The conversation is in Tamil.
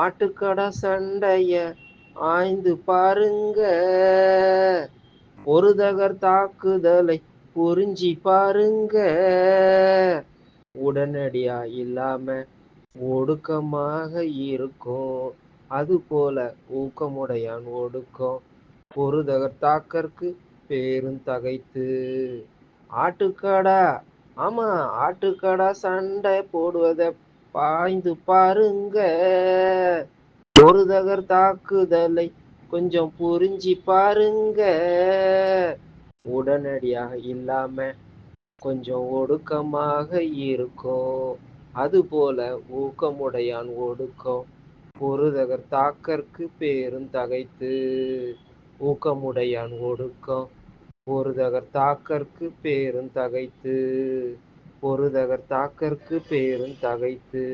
ஆட்டுக்கடா சண்டைய ஆய்ந்து பாருங்க, ஒரு தகர் தாக்குதலை புரிஞ்சி பாருங்க. உடனடியா இல்லாம ஒடுக்கமாக இருக்கும், அது போல ஊக்கமுடையான் ஒடுக்கம். ஒரு தகர் தாக்கற்கு பேரும் தகைத்து. ஆட்டுக்கடா, ஆமா, ஆட்டுக்கடா சண்டை போடுவத பாய்ந்து பாருங்க, ஒரு தகர் தாக்குதலை கொஞ்சம் புரிஞ்சி பாருங்க. உடனடியாக இல்லாம கொஞ்சம் ஒடுக்கமாக இருக்கும், அது போல ஊக்கமுடையான் ஒடுக்கம். ஒரு தகர் தாக்கற்கு பேரும் தகைத்து. ஊக்கமுடையான் ஒடுக்கம், ஒரு தகர் தாக்கற்கு பேரும் தகைத்து. ஒரு தகர் தாக்கற்கு பேரும் தகைத்து.